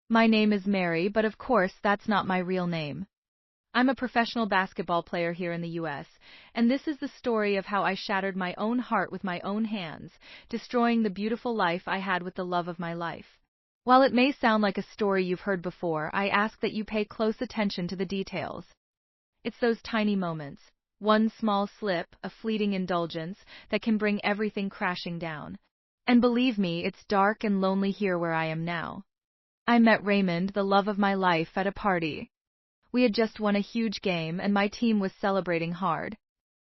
My name is Mary, but of course that's not my real name. I'm a professional basketball player here in the US, and this is the story of how I shattered my own heart with my own hands, destroying the beautiful life I had with the love of my life. While it may sound like a story you've heard before, I ask that you pay close attention to the details. It's those tiny moments, one small slip, a fleeting indulgence, that can bring everything crashing down. And believe me, it's dark and lonely here where I am now. I met Raymond, the love of my life, at a party. We had just won a huge game, and my team was celebrating hard.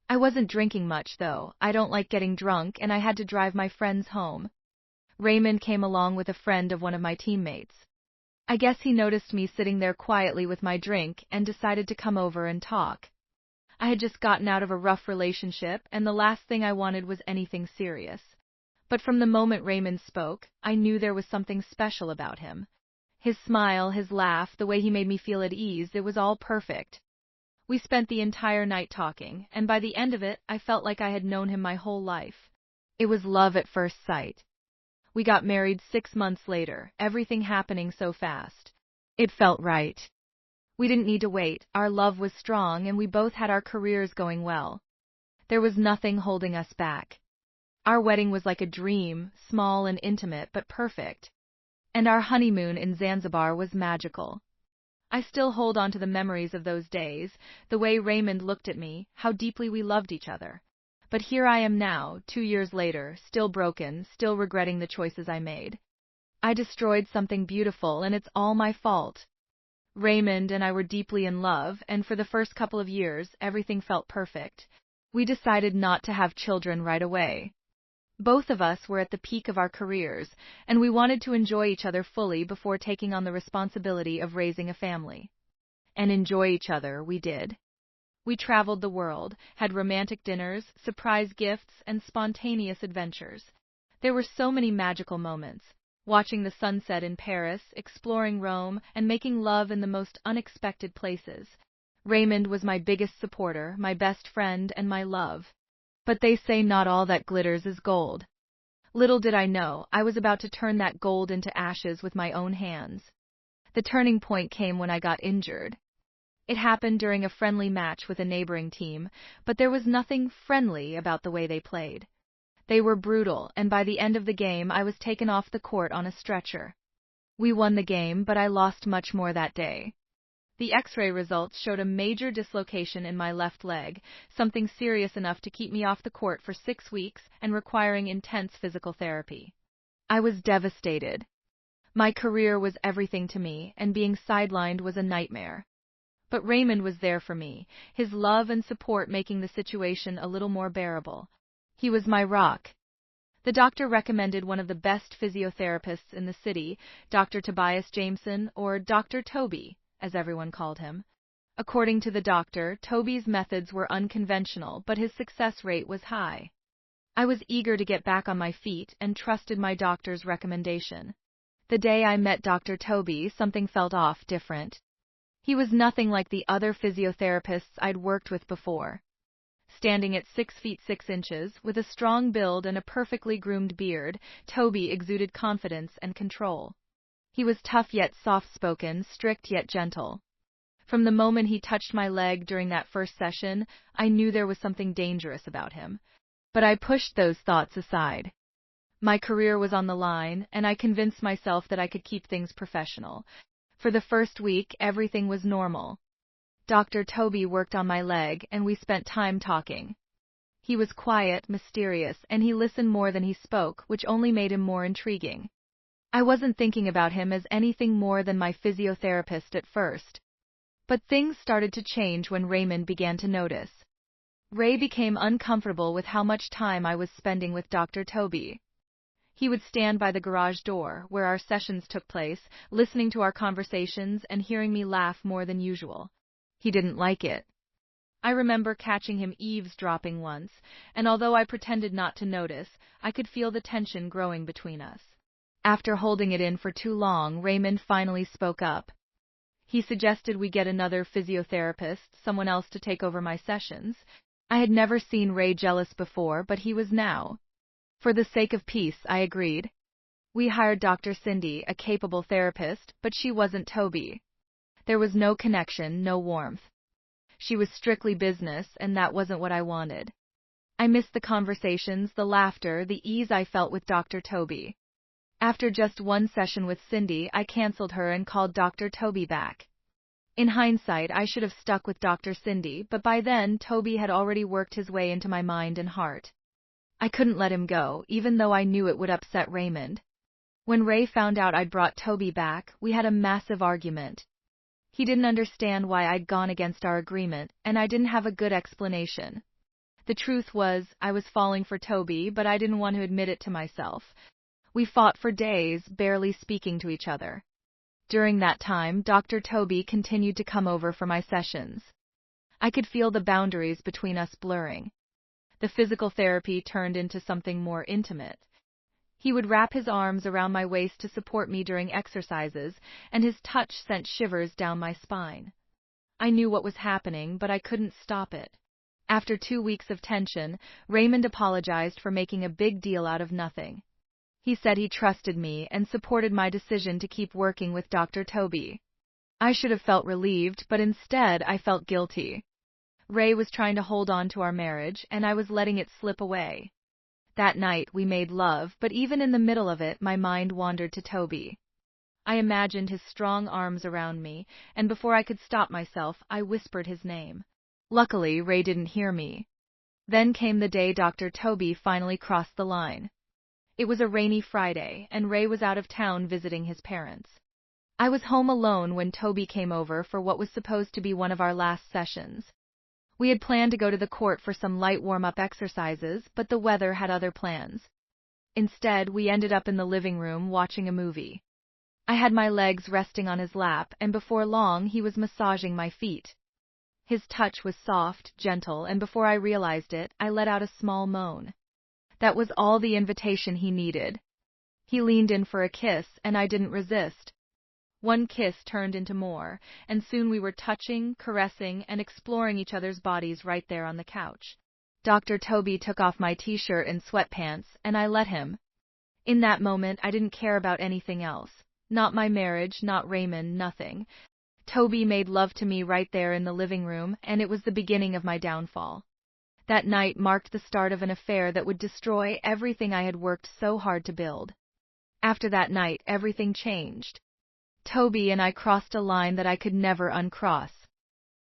I wasn't drinking much, though. I don't like getting drunk, and I had to drive my friends home. Raymond came along with a friend of one of my teammates. I guess he noticed me sitting there quietly with my drink and decided to come over and talk. I had just gotten out of a rough relationship, and the last thing I wanted was anything serious. But from the moment Raymond spoke, I knew there was something special about him. His smile, his laugh, the way he made me feel at ease, it was all perfect. We spent the entire night talking, and by the end of it, I felt like I had known him my whole life. It was love at first sight. We got married 6 months later, everything happening so fast. It felt right. We didn't need to wait, our love was strong, and we both had our careers going well. There was nothing holding us back. Our wedding was like a dream, small and intimate, but perfect. And our honeymoon in Zanzibar was magical. I still hold on to the memories of those days, the way Raymond looked at me, how deeply we loved each other. But here I am now, 2 years later, still broken, still regretting the choices I made. I destroyed something beautiful, and it's all my fault. Raymond and I were deeply in love, and for the first couple of years, everything felt perfect. We decided not to have children right away. Both of us were at the peak of our careers, and we wanted to enjoy each other fully before taking on the responsibility of raising a family. And enjoy each other we did. We traveled the world, had romantic dinners, surprise gifts, and spontaneous adventures. There were so many magical moments. Watching the sunset in Paris, exploring Rome, and making love in the most unexpected places. Raymond was my biggest supporter, my best friend, and my love. But they say not all that glitters is gold. Little did I know, I was about to turn that gold into ashes with my own hands. The turning point came when I got injured. It happened during a friendly match with a neighboring team, but there was nothing friendly about the way they played. They were brutal, and by the end of the game I was taken off the court on a stretcher. We won the game, but I lost much more that day. The X-ray results showed a major dislocation in my left leg, something serious enough to keep me off the court for 6 weeks and requiring intense physical therapy. I was devastated. My career was everything to me, and being sidelined was a nightmare. But Raymond was there for me, his love and support making the situation a little more bearable. He was my rock. The doctor recommended one of the best physiotherapists in the city, Dr. Tobias Jameson, or Dr. Toby, as everyone called him. According to the doctor, Toby's methods were unconventional, but his success rate was high. I was eager to get back on my feet and trusted my doctor's recommendation. The day I met Dr. Toby, something felt off different. He was nothing like the other physiotherapists I'd worked with before. Standing at 6 feet 6 inches, with a strong build and a perfectly groomed beard, Toby exuded confidence and control. He was tough yet soft-spoken, strict yet gentle. From the moment he touched my leg during that first session, I knew there was something dangerous about him. But I pushed those thoughts aside. My career was on the line, and I convinced myself that I could keep things professional. For the first week, everything was normal. Dr. Toby worked on my leg, and we spent time talking. He was quiet, mysterious, and he listened more than he spoke, which only made him more intriguing. I wasn't thinking about him as anything more than my physiotherapist at first. But things started to change when Raymond began to notice. Ray became uncomfortable with how much time I was spending with Dr. Toby. He would stand by the garage door, where our sessions took place, listening to our conversations and hearing me laugh more than usual. He didn't like it. I remember catching him eavesdropping once, and although I pretended not to notice, I could feel the tension growing between us. After holding it in for too long, Raymond finally spoke up. He suggested we get another physiotherapist, someone else to take over my sessions. I had never seen Ray jealous before, but he was now. For the sake of peace, I agreed. We hired Dr. Cindy, a capable therapist, but she wasn't Toby. There was no connection, no warmth. She was strictly business, and that wasn't what I wanted. I missed the conversations, the laughter, the ease I felt with Dr. Toby. After just one session with Cindy, I canceled her and called Dr. Toby back. In hindsight, I should have stuck with Dr. Cindy, but by then, Toby had already worked his way into my mind and heart. I couldn't let him go, even though I knew it would upset Raymond. When Ray found out I'd brought Toby back, we had a massive argument. He didn't understand why I'd gone against our agreement, and I didn't have a good explanation. The truth was, I was falling for Toby, but I didn't want to admit it to myself. We fought for days, barely speaking to each other. During that time, Dr. Toby continued to come over for my sessions. I could feel the boundaries between us blurring. The physical therapy turned into something more intimate. He would wrap his arms around my waist to support me during exercises, and his touch sent shivers down my spine. I knew what was happening, but I couldn't stop it. After 2 weeks of tension, Raymond apologized for making a big deal out of nothing. He said he trusted me and supported my decision to keep working with Dr. Toby. I should have felt relieved, but instead I felt guilty. Ray was trying to hold on to our marriage, and I was letting it slip away. That night we made love, but even in the middle of it, my mind wandered to Toby. I imagined his strong arms around me, and before I could stop myself, I whispered his name. Luckily, Ray didn't hear me. Then came the day Dr. Toby finally crossed the line. It was a rainy Friday, and Ray was out of town visiting his parents. I was home alone when Toby came over for what was supposed to be one of our last sessions. We had planned to go to the court for some light warm-up exercises, but the weather had other plans. Instead, we ended up in the living room watching a movie. I had my legs resting on his lap, and before long he was massaging my feet. His touch was soft, gentle, and before I realized it, I let out a small moan. That was all the invitation he needed. He leaned in for a kiss, and I didn't resist. One kiss turned into more, and soon we were touching, caressing, and exploring each other's bodies right there on the couch. Dr. Toby took off my t-shirt and sweatpants, and I let him. In that moment, I didn't care about anything else. Not my marriage, not Raymond, nothing. Toby made love to me right there in the living room, and it was the beginning of my downfall. That night marked the start of an affair that would destroy everything I had worked so hard to build. After that night, everything changed. Toby and I crossed a line that I could never uncross.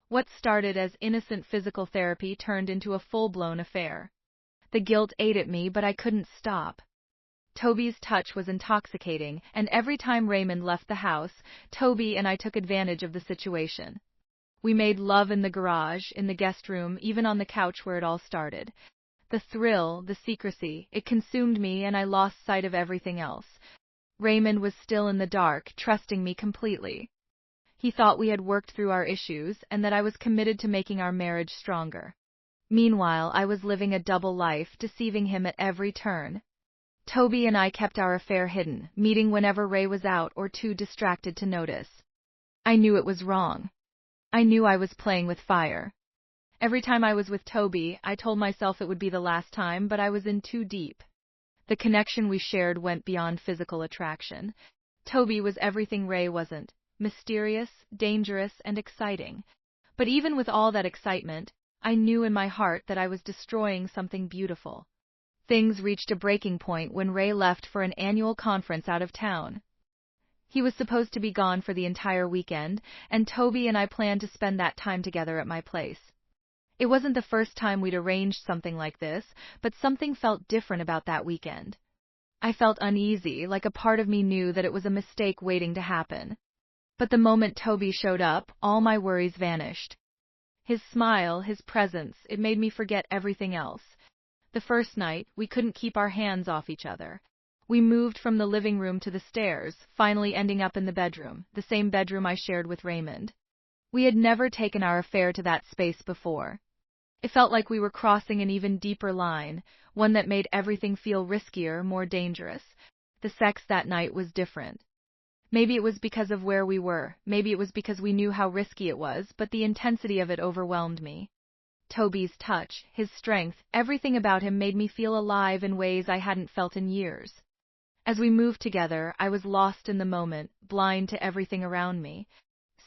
What started as innocent physical therapy turned into a full-blown affair. The guilt ate at me, but I couldn't stop. Toby's touch was intoxicating, and every time Raymond left the house, Toby and I took advantage of the situation. We made love in the garage, in the guest room, even on the couch where it all started. The thrill, the secrecy, it consumed me, and I lost sight of everything else. Raymond was still in the dark, trusting me completely. He thought we had worked through our issues, and that I was committed to making our marriage stronger. Meanwhile, I was living a double life, deceiving him at every turn. Toby and I kept our affair hidden, meeting whenever Ray was out or too distracted to notice. I knew it was wrong. I knew I was playing with fire. Every time I was with Toby, I told myself it would be the last time, but I was in too deep. The connection we shared went beyond physical attraction. Toby was everything Ray wasn't, mysterious, dangerous, and exciting. But even with all that excitement, I knew in my heart that I was destroying something beautiful. Things reached a breaking point when Ray left for an annual conference out of town. He was supposed to be gone for the entire weekend, and Toby and I planned to spend that time together at my place. It wasn't the first time we'd arranged something like this, but something felt different about that weekend. I felt uneasy, like a part of me knew that it was a mistake waiting to happen. But the moment Toby showed up, all my worries vanished. His smile, his presence, it made me forget everything else. The first night, we couldn't keep our hands off each other. We moved from the living room to the stairs, finally ending up in the bedroom, the same bedroom I shared with Raymond. We had never taken our affair to that space before. It felt like we were crossing an even deeper line, one that made everything feel riskier, more dangerous. The sex that night was different. Maybe it was because of where we were, maybe it was because we knew how risky it was, but the intensity of it overwhelmed me. Toby's touch, his strength, everything about him made me feel alive in ways I hadn't felt in years. As we moved together, I was lost in the moment, blind to everything around me.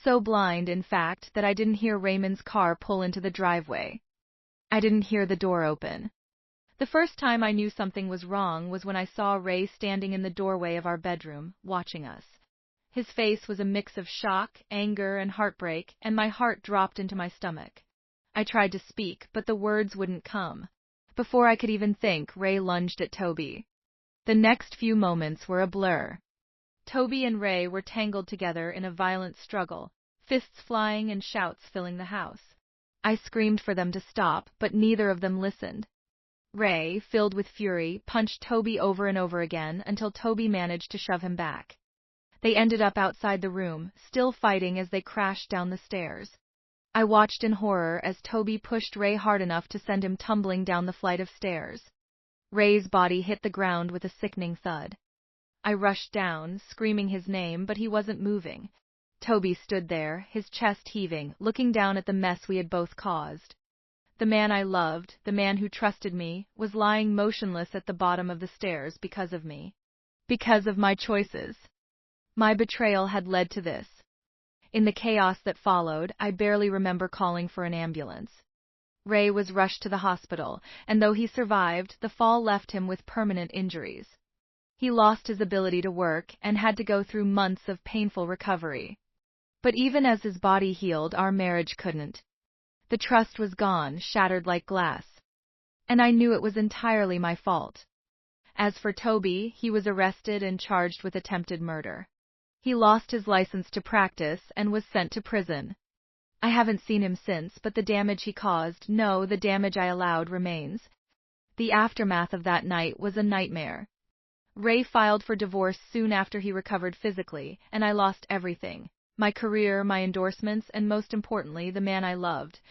So blind, in fact, that I didn't hear Raymond's car pull into the driveway. I didn't hear the door open. The first time I knew something was wrong was when I saw Ray standing in the doorway of our bedroom, watching us. His face was a mix of shock, anger, and heartbreak, and my heart dropped into my stomach. I tried to speak, but the words wouldn't come. Before I could even think, Ray lunged at Toby. The next few moments were a blur. Toby and Ray were tangled together in a violent struggle, fists flying and shouts filling the house. I screamed for them to stop, but neither of them listened. Ray, filled with fury, punched Toby over and over again until Toby managed to shove him back. They ended up outside the room, still fighting as they crashed down the stairs. I watched in horror as Toby pushed Ray hard enough to send him tumbling down the flight of stairs. Ray's body hit the ground with a sickening thud. I rushed down, screaming his name, but he wasn't moving. Toby stood there, his chest heaving, looking down at the mess we had both caused. The man I loved, the man who trusted me, was lying motionless at the bottom of the stairs because of me. Because of my choices. My betrayal had led to this. In the chaos that followed, I barely remember calling for an ambulance. Ray was rushed to the hospital, and though he survived, the fall left him with permanent injuries. He lost his ability to work and had to go through months of painful recovery. But even as his body healed, our marriage couldn't. The trust was gone, shattered like glass. And I knew it was entirely my fault. As for Toby, he was arrested and charged with attempted murder. He lost his license to practice and was sent to prison. I haven't seen him since, but the damage he caused, no, the damage I allowed remains. The aftermath of that night was a nightmare. Ray filed for divorce soon after he recovered physically, and I lost everything. My career, my endorsements, and most importantly, the man I loved.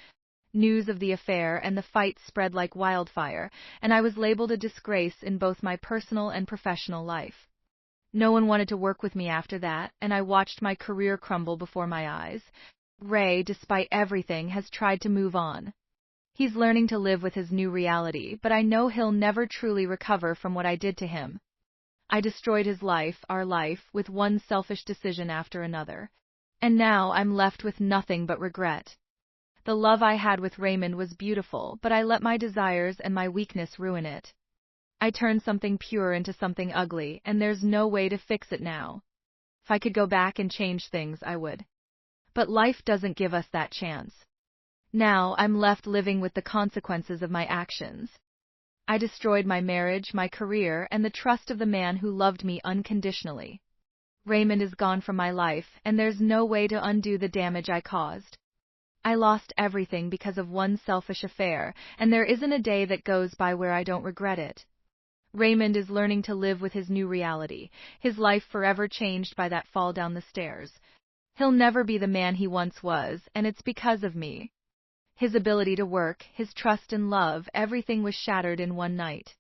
News of the affair and the fight spread like wildfire, and I was labeled a disgrace in both my personal and professional life. No one wanted to work with me after that, and I watched my career crumble before my eyes. Ray, despite everything, has tried to move on. He's learning to live with his new reality, but I know he'll never truly recover from what I did to him. I destroyed his life, our life, with one selfish decision after another. And now I'm left with nothing but regret. The love I had with Raymond was beautiful, but I let my desires and my weakness ruin it. I turned something pure into something ugly, and there's no way to fix it now. If I could go back and change things, I would. But life doesn't give us that chance. Now I'm left living with the consequences of my actions. I destroyed my marriage, my career, and the trust of the man who loved me unconditionally. Raymond is gone from my life, and there's no way to undo the damage I caused. I lost everything because of one selfish affair, and there isn't a day that goes by where I don't regret it. Raymond is learning to live with his new reality, his life forever changed by that fall down the stairs. He'll never be the man he once was, and it's because of me. His ability to work, his trust and love, everything was shattered in one night.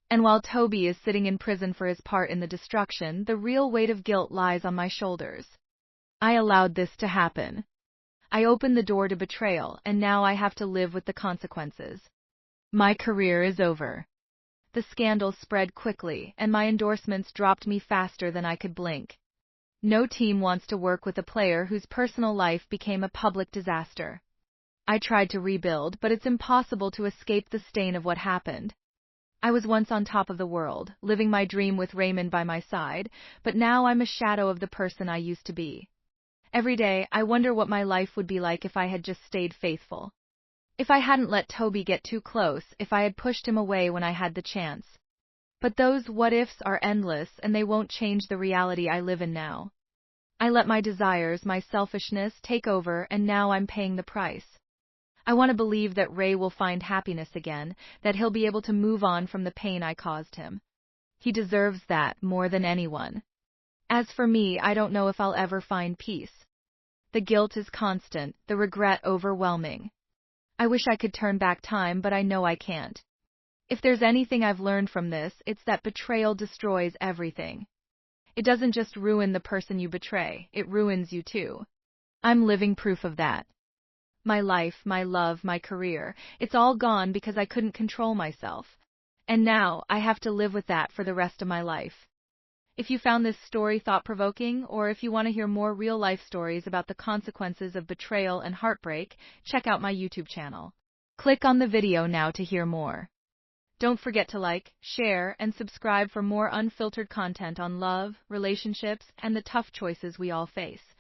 And while Toby is sitting in prison for his part in the destruction, the real weight of guilt lies on my shoulders. I allowed this to happen. I opened the door to betrayal, and now I have to live with the consequences. My career is over. The scandal spread quickly, and my endorsements dropped me faster than I could blink. No team wants to work with a player whose personal life became a public disaster. I tried to rebuild, but it's impossible to escape the stain of what happened. I was once on top of the world, living my dream with Raymond by my side, but now I'm a shadow of the person I used to be. Every day, I wonder what my life would be like if I had just stayed faithful. If I hadn't let Toby get too close, if I had pushed him away when I had the chance. But those what-ifs are endless, and they won't change the reality I live in now. I let my desires, my selfishness, take over, and now I'm paying the price. I want to believe that Ray will find happiness again, that he'll be able to move on from the pain I caused him. He deserves that more than anyone. As for me, I don't know if I'll ever find peace. The guilt is constant, the regret overwhelming. I wish I could turn back time, but I know I can't. If there's anything I've learned from this, it's that betrayal destroys everything. It doesn't just ruin the person you betray, it ruins you too. I'm living proof of that. My life, my love, my career, it's all gone because I couldn't control myself. And now, I have to live with that for the rest of my life. If you found this story thought-provoking, or if you want to hear more real-life stories about the consequences of betrayal and heartbreak, check out my YouTube channel. Click on the video now to hear more. Don't forget to like, share, and subscribe for more unfiltered content on love, relationships, and the tough choices we all face.